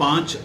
5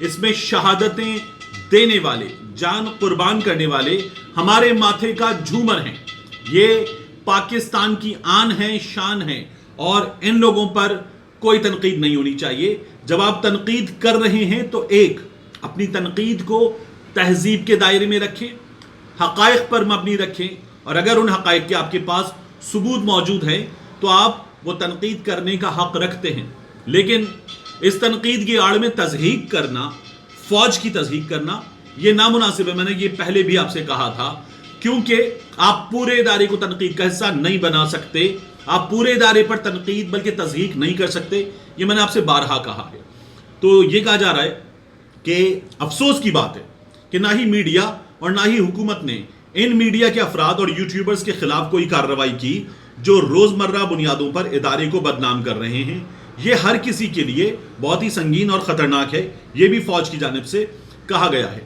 اس میں شہادتیں دینے والے, جان قربان کرنے والے ہمارے ماتھے کا جھومر ہیں. یہ پاکستان کی آن ہے, شان ہے, اور ان لوگوں پر کوئی تنقید نہیں ہونی چاہیے. جب آپ تنقید کر رہے ہیں تو ایک اپنی تنقید کو تہذیب کے دائرے میں رکھیں, حقائق پر مبنی رکھیں, اور اگر ان حقائق کے آپ کے پاس ثبوت موجود ہے تو آپ وہ تنقید کرنے کا حق رکھتے ہیں. لیکن اس تنقید کی آڑ میں تضحیق کرنا, فوج کی تضحیق کرنا, یہ نامناسب ہے. میں نے یہ پہلے بھی آپ سے کہا تھا, کیونکہ آپ پورے ادارے کو تنقید کا حصہ نہیں بنا سکتے, آپ پورے ادارے پر تنقید بلکہ تضحیق نہیں کر سکتے. یہ میں نے آپ سے بارہا کہا ہے. تو یہ کہا جا رہا ہے کہ افسوس کی بات ہے کہ نہ ہی میڈیا اور نہ ہی حکومت نے ان میڈیا کے افراد اور یوٹیوبرز کے خلاف کوئی کارروائی کی جو روزمرہ بنیادوں پر ادارے کو بدنام کر رہے ہیں. یہ ہر کسی کے لیے بہت ہی سنگین اور خطرناک ہے. یہ بھی فوج کی جانب سے کہا گیا ہے.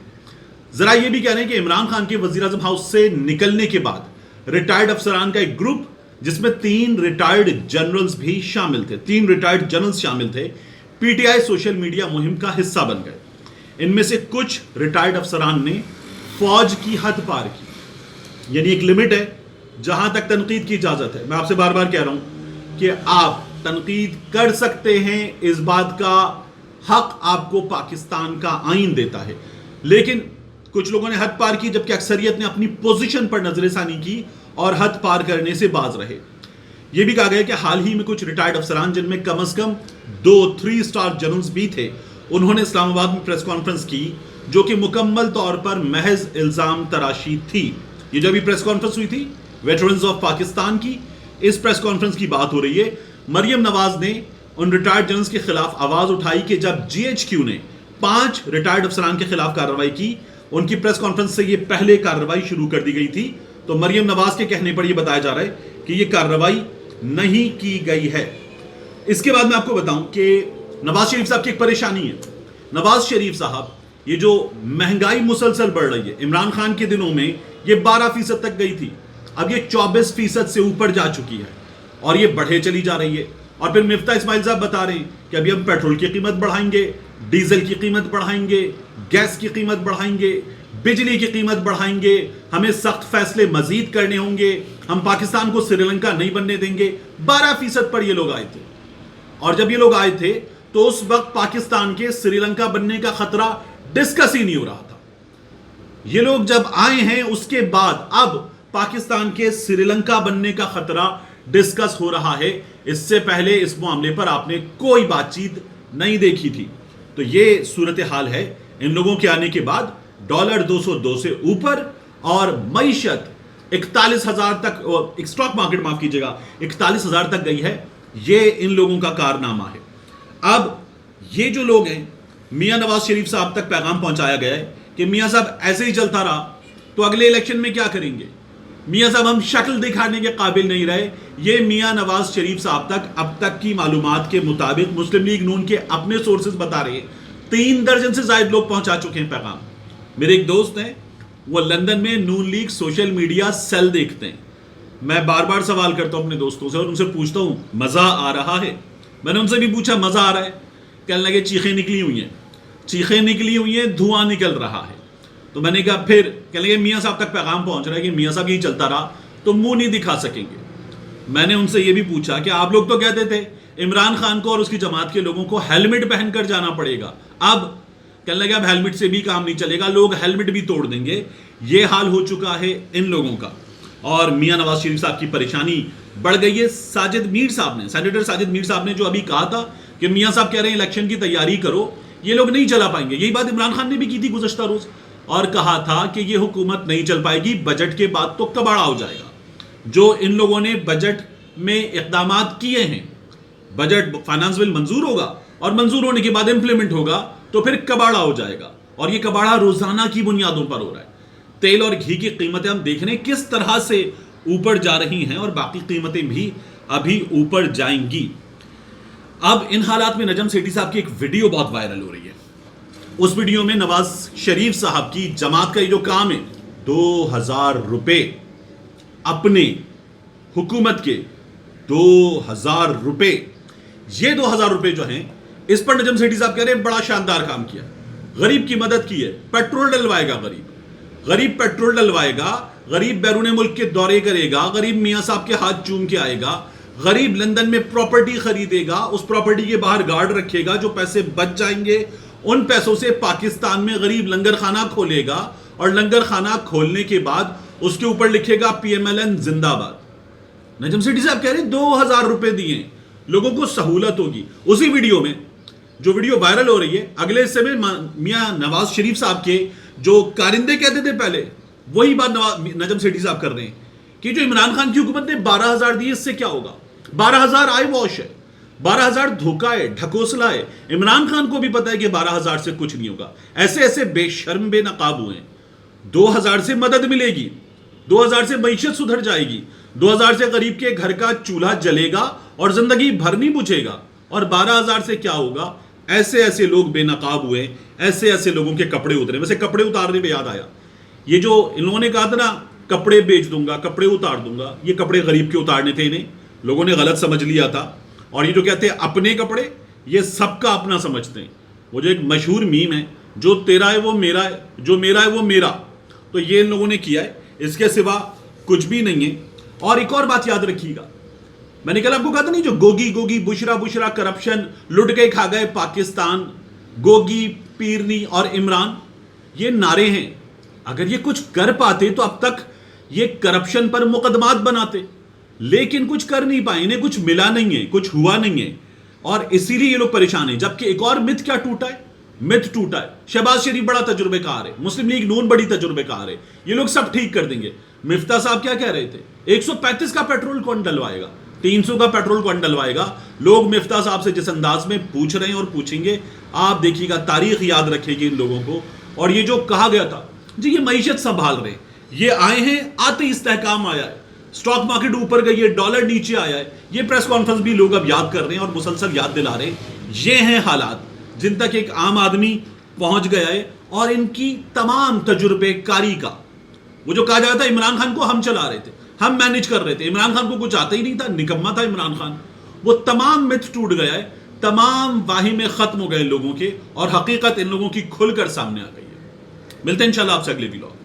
ذرا یہ بھی کہہ رہے ہیں کہ عمران خان کے وزیر اعظم ہاؤس سے نکلنے کے بعد ریٹائرڈ افسران کا ایک گروپ, جس میں 3 ریٹائرڈ جنرلز بھی شامل تھے, 3 ریٹائرڈ جنرلز شامل تھے, P T I social media مہم کا حصہ بن گئے. ان میں سے کچھ ریٹائرڈ افسران نے فوج کی حد پار کی. یعنی ایک لمٹ ہے جہاں تک تنقید کی اجازت ہے. میں آپ سے بار بار کہہ رہا ہوں کہ آپ تنقید کر سکتے ہیں, اس بات کا حق آپ کو پاکستان کا آئین دیتا ہے. لیکن کچھ لوگوں نے حد پار کی, جبکہ اکثریت نے اپنی پوزیشن پر نظر ثانی کی اور حد پار کرنے سے باز رہے. یہ بھی کہا گیا کہ حال ہی میں کچھ ریٹائرڈ افسران, جن میں کم از کم 2 3 اسٹار جنرلز بھی تھے, انہوں نے اسلام آباد میں پریس کانفرنس کی جو کہ مکمل طور پر محض الزام تراشی تھی. یہ جو ابھی پریس کانفرنس ہوئی تھی ویٹرنز آف پاکستان کی, اس پریس کانفرنس کی بات ہو رہی ہے. مریم نواز نے ان ریٹائرڈ جنرلز کے خلاف آواز اٹھائی کہ جب جی ایچ کیو نے 5 ریٹائرڈ افسران کے خلاف کارروائی کی, ان کی پریس کانفرنس سے یہ پہلے کارروائی شروع کر دی گئی تھی. تو مریم نواز کے کہنے پر یہ بتایا جا رہا ہے کہ یہ کارروائی نہیں کی گئی ہے. اس کے بعد میں آپ کو بتاؤں کہ نواز شریف صاحب کی ایک پریشانی ہے. نواز شریف صاحب, یہ جو مہنگائی مسلسل بڑھ رہی ہے, عمران خان کے دنوں میں یہ 12% تک گئی تھی, اب یہ 24% سے اوپر جا چکی ہے اور یہ بڑھے چلی جا رہی ہے. اور پھر مفتاح اسماعیل صاحب بتا رہے ہیں کہ ابھی ہم پیٹرول کی قیمت بڑھائیں گے, ڈیزل کی قیمت بڑھائیں گے, گیس کی قیمت بڑھائیں گے, بجلی کی قیمت بڑھائیں گے, ہمیں سخت فیصلے مزید کرنے ہوں گے, ہم پاکستان کو سری لنکا نہیں بننے دیں گے. 12% پر یہ لوگ آئے تھے, اور جب یہ لوگ آئے تھے تو اس وقت پاکستان کے سری لنکا بننے کا خطرہ ڈسکس ہی نہیں ہو رہا تھا. یہ لوگ جب آئے ہیں اس کے بعد اب پاکستان کے سری لنکا بننے کا خطرہ ڈسکس ہو رہا ہے. اس سے پہلے اس معاملے پر آپ نے کوئی بات چیت نہیں دیکھی تھی. تو یہ صورتحال ہے. ان لوگوں کے آنے کے بعد ڈالر 202 سے اوپر اور معیشت 41,000 تک, اسٹاک مارکیٹ معاف کیجیے گا 41,000 تک گئی ہے. یہ ان لوگوں کا کارنامہ ہے. اب یہ جو لوگ ہیں, میاں نواز شریف صاحب تک پیغام پہنچایا گیا ہے کہ میاں صاحب ایسے ہی چلتا رہا تو اگلے الیکشن میں کیا کریں گے, میاں صاحب ہم شکل دکھانے کے قابل نہیں رہے. یہ میاں نواز شریف صاحب تک اب تک کی معلومات کے مطابق مسلم لیگ نون کے اپنے سورسز بتا رہے ہیں 3 درجن سے زائد لوگ پہنچا چکے ہیں پیغام. میرے ایک دوست ہیں, وہ لندن میں نون لیگ سوشل میڈیا سیل دیکھتے ہیں. میں بار بار سوال کرتا ہوں اپنے دوستوں سے اور ان سے پوچھتا ہوں مزہ آ رہا ہے. میں نے ان سے بھی پوچھا مزہ آ رہا ہے, کہنے لگے چیخیں نکلی ہوئی ہیں, چیخیں نکلی ہوئی ہیں, دھواں نکل رہا ہے. تو میں نے کہا پھر, کہنے لگے میاں صاحب تک پیغام پہنچ رہا ہے کہ میاں صاحب یہی چلتا رہا تو منہ نہیں دکھا سکیں گے. میں نے ان سے یہ بھی پوچھا کہ آپ لوگ تو کہتے تھے عمران خان کو اور اس کی جماعت کے لوگوں کو ہیلمٹ پہن کر جانا پڑے گا, اب کہنے لگے اب ہیلمٹ سے بھی کام نہیں چلے گا, لوگ ہیلمٹ بھی توڑ دیں گے. یہ حال ہو چکا ہے ان لوگوں کا. اور میاں نواز شریف صاحب کی پریشانی بڑھ گئی ہے. ساجد میر صاحب نے, سینیٹر ساجد میر صاحب نے جو ابھی کہا تھا کہ میاں صاحب کہہ رہے ہیں الیکشن کی تیاری کرو, یہ لوگ نہیں چلا پائیں گے. یہی بات عمران خان نے بھی کی تھی گزشتہ روز, اور کہا تھا کہ یہ حکومت نہیں چل پائے گی, بجٹ کے بعد تو کباڑا ہو جائے گا. جو ان لوگوں نے بجٹ میں اقدامات کیے ہیں, بجٹ فائنانس بل منظور ہوگا اور منظور ہونے کے بعد امپلیمنٹ ہوگا تو پھر کباڑا ہو جائے گا. اور یہ کباڑا روزانہ کی بنیادوں پر ہو رہا ہے. تیل اور گھی کی قیمتیں ہم دیکھ رہے ہیں کس طرح سے اوپر جا رہی ہیں, اور باقی قیمتیں بھی ابھی اوپر جائیں گی. اب ان حالات میں نجم سیٹھی صاحب کی ایک ویڈیو بہت وائرل ہو رہی ہے. اس ویڈیو میں نواز شریف صاحب کی جماعت کا یہ جو کام ہے, 2,000 روپے اپنے حکومت کے 2,000 روپے, یہ 2,000 روپے جو ہیں اس پر نجم سیٹھی صاحب کہہ رہے ہیں بڑا شاندار کام کیا. غریب کی مدد کی ہے. پیٹرول ڈلوائے گا غریب پیٹرول ڈلوائے گا, غریب بیرون ملک کے دورے کرے گا, غریب میاں صاحب کے ہاتھ چوم کے آئے گا, غریب لندن میں پراپرٹی خریدے گا, اس پراپرٹی کے باہر گارڈ رکھے گا, جو پیسے بچ جائیں گے ان پیسوں سے پاکستان میں غریب لنگر خانہ کھولے گا, اور لنگر خانہ کھولنے کے بعد اس کے اوپر لکھے گا PMLN زندہ باد. نجم سیٹھی صاحب کہہ رہے ہیں 2000 روپے دیے, لوگوں کو سہولت ہوگی. اسی ویڈیو میں جو ویڈیو وائرل ہو رہی ہے, اگلے حصے میں میاں نواز شریف صاحب کے جو کارندے کہتے تھے پہلے, وہی بات نجم سیٹھی صاحب کر رہے ہیں کہ جو عمران خان کی حکومت نے 12,000 دیے, اس سے کیا ہوگا. 12,000 آئی واش ہے, 12,000 دھوکہ ہے, ڈھکوسلا ہے. عمران خان کو بھی پتا ہے کہ 12,000 سے کچھ نہیں ہوگا. ایسے ایسے بے شرم بے نقاب ہوئے ہیں. 2,000 سے مدد ملے گی, 2,000 سے معیشت سدھر جائے گی, 2,000 سے غریب کے گھر کا چولہا جلے گا اور زندگی بھر نہیں بجھے گا. اور 12,000 سے کیا ہوگا. ایسے ایسے لوگ بے نقاب ہوئے, ایسے ایسے لوگوں کے کپڑے اترے. ویسے کپڑے اتارنے پہ یاد آیا, یہ جو انہوں نے کہا تھا نا کپڑے بیچ دوں گا, کپڑے اتار دوں گا, یہ کپڑے غریب کے اتارنے تھے. انہیں لوگوں نے غلط سمجھ لیا تھا. اور یہ جو کہتے ہیں اپنے کپڑے, یہ سب کا اپنا سمجھتے ہیں. وہ جو ایک مشہور میم ہے, جو تیرا ہے وہ میرا ہے, جو میرا ہے وہ میرا, تو یہ ان لوگوں نے کیا ہے, اس کے سوا کچھ بھی نہیں ہے. اور ایک اور بات یاد رکھیے گا, میں نے کل آپ کو کہا تھا نہیں, جو گوگی بشرا کرپشن لٹ کے کھا گئے پاکستان, گوگی, پیرنی اور عمران, یہ نعرے ہیں. اگر یہ کچھ کر پاتے تو اب تک یہ کرپشن پر مقدمات بناتے, لیکن کچھ کر نہیں پائے, انہیں کچھ ملا نہیں ہے, کچھ ہوا نہیں ہے, اور اسی لیے یہ لوگ پریشان ہیں. جبکہ ایک اور مت کیا ٹوٹا ہے, مت ٹوٹا ہے شہباز شریف بڑا تجربے کار ہے, مسلم لیگ نون بڑی تجربے کار ہے, یہ لوگ سب ٹھیک کر دیں گے. مفتاح صاحب کیا کہہ رہے تھے, 135 کا پیٹرول کون ڈلوائے گا, 300 کا پیٹرول کون ڈلوائے گا. لوگ مفتاح صاحب سے جس انداز میں پوچھ رہے ہیں اور پوچھیں گے, آپ دیکھیے گا, تاریخ یاد رکھے گی ان لوگوں کو. اور یہ جو کہا گیا تھا جی یہ معیشت سنبھال رہے ہیں, یہ آئے ہیں, آتے استحکام آیا ہے, سٹاک مارکیٹ اوپر گئی ہے, ڈالر نیچے آیا ہے. یہ پریس کانفرنس بھی لوگ اب یاد کر رہے ہیں اور مسلسل یاد دلا رہے ہیں. یہ ہیں حالات جن تک ایک عام آدمی پہنچ گیا ہے, اور ان کی تمام تجربے کاری کا, وہ جو کہا جاتا تھا عمران خان کو ہم چلا رہے تھے, ہم مینج کر رہے تھے, عمران خان کو کچھ آتا ہی نہیں تھا, نکما تھا عمران خان, وہ تمام مت ٹوٹ گیا ہے, تمام واہمے ختم ہو گئے لوگوں کے, اور حقیقت ان لوگوں کی کھل کر سامنے آ گئی ہے. ملتے ہیں انشاءاللہ آپ سے اگلے ویلاگ.